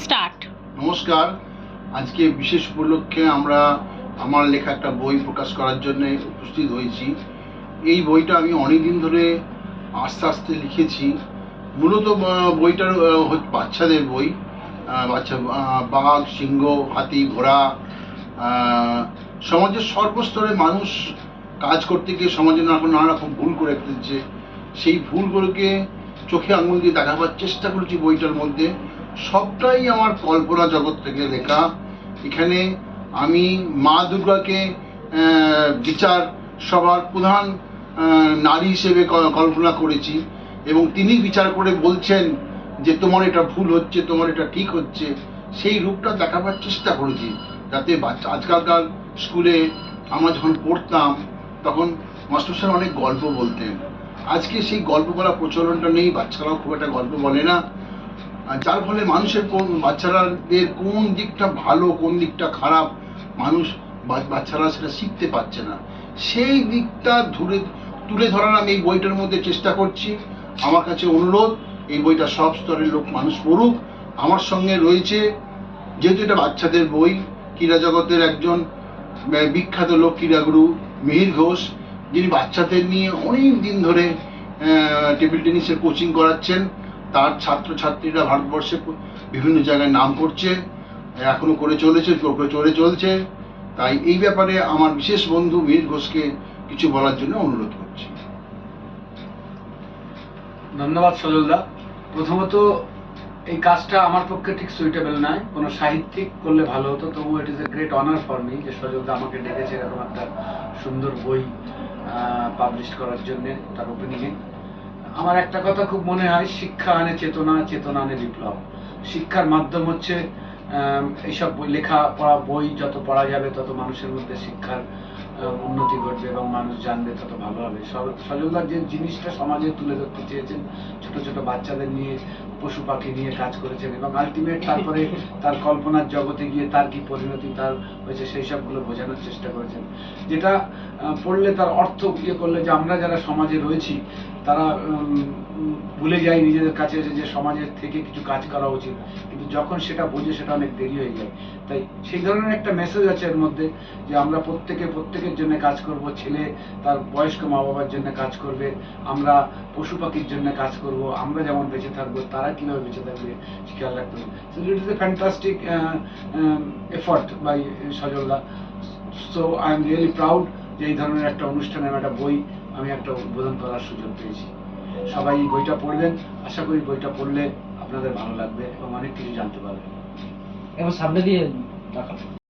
Start. নমস্কার। আজকে বিশেষ উপলক্ষে আমরা আমার লেখা একটা বই প্রকাশ করার জন্য উপস্থিত হয়েছি। এই বইটা আমি অনেকদিন ধরে আস্তে আস্তে লিখেছি। মূলত বইটার বাচ্চাদের বই। বাচ্চা বাঘ, সিংহ, হাতি, ঘোড়া, সমাজের সর্বস্তরের মানুষ কাজ করতে গিয়ে সমাজে নানা রকম ভুল করে ফেলছে। সেই ভুলগুলোকে চোখে আঙুল দিয়ে দেখাবার চেষ্টা করেছি বইটার মধ্যে। সবটাই আমার কল্পনা জগৎ থেকে লেখা। এখানে আমি মা দুর্গাকে বিচার সভার প্রধান নারী হিসেবে কল্পনা করেছি, এবং তিনি বিচার করে বলছেন যে তোমার এটা ভুল হচ্ছে, তোমার এটা ঠিক হচ্ছে। সেই রূপটা দেখাবার চেষ্টা করেছি, যাতে আজকালকার স্কুলে আমরা যখন পড়তাম তখন মাস্টারমশাই অনেক গল্প বলতেন। আজকে সেই গল্প বলার প্রচলনটা নেই, বাচ্চারাও খুব একটা গল্প বলে না। যার ফলে মানুষের বাচ্চারাদের কোন দিকটা ভালো কোন দিকটা খারাপ বাচ্চারা সেটা শিখতে পারছে না। সেই দিকটা তুলে ধরার আমি এই বইটার মধ্যে চেষ্টা করছি। আমার কাছে অনুরোধ, এই বইটা সব স্তরের লোক মানুষ পড়ুক। আমার সঙ্গে রয়েছে, যেহেতু এটা বাচ্চাদের বই, ক্রীড়া জগতের একজন বিখ্যাত লোক, ক্রীড়াগুরু মিহির ঘোষ, যিনি বাচ্চাদের নিয়ে অনেক দিন ধরে টেবিল টেনিসের কোচিং করাচ্ছেন। তার ছাত্রছাত্রীরা ভারতবর্ষে বিভিন্ন জায়গায় নাম করছে, এখনো করে চলছে। তাই এই ব্যাপারে আমার বিশেষ বন্ধু মিহির ঘোষকে কিছু বলার জন্য অনুরোধ করছি। ধন্যবাদ সজলদা। প্রথমত, এই কাজটা আমার পক্ষে ঠিক সুইটেবল নয়, কোনো সাহিত্যিক করলে ভালো হতো। তবু ইট is a great honour for me যে সজলদা আমাকে ডেকেছে এরকম একটা সুন্দর বই পাবলিশ করার জন্য, তার ওপেনিংয়ে। আমার একটা কথা খুব মনে হয়, শিক্ষা আনে চেতনা, চেতনা আনে বিপ্লব। শিক্ষার মাধ্যম হচ্ছে এইসব লেখা পড়া বই যত পড়া যাবে তত মানুষের মধ্যে শিক্ষার উন্নতি ঘটবে এবং মানুষ জানবে তত ভালো হবে। সজলদা যে জিনিসটা সমাজে তুলে ধরতে চেয়েছেন, ছোট ছোট বাচ্চাদের নিয়ে, পশু পাখি নিয়ে কাজ করেছেন, এবং আলটিমেট তারপরে তার কল্পনার জগতে গিয়ে তার কি পরিণতি তার হয়েছে সেই সবগুলো বোঝানোর চেষ্টা করেছেন। যেটা পড়লে তার অর্থ ইয়ে করলে যে আমরা যারা সমাজে রয়েছি তারা ভুলে যাই নিজেদের কাছে যে সমাজের থেকে কিছু কাজ করা উচিত, কিন্তু যখন সেটা বোঝে সেটা অনেক দেরি হয়ে যায়। তাই সেই ধরনের একটা মেসেজ আছে এর মধ্যে, যে আমরা প্রত্যেকের জন্য কাজ করব। ছেলে তার বয়স্ক মা বাবার জন্য কাজ করবে, আমরা পশু পাখির জন্য কাজ করব, আমরা যেমন বেঁচে থাকবো তারা কিভাবে বেঁচে থাকবে খেয়াল রাখতে হবে। So it is a fantastic effort by সজলদা। So I am really proud যে এই ধরনের একটা অনুষ্ঠানে একটা বই আমি একটা উদ্বোধন করার সুযোগ পেয়েছি। সবাই এই বইটা পড়বেন, আশা করি বইটা পড়লে আপনাদের ভালো লাগবে এবং অনেক কিছু জানতে পারবেন। এবং সামনে দিয়ে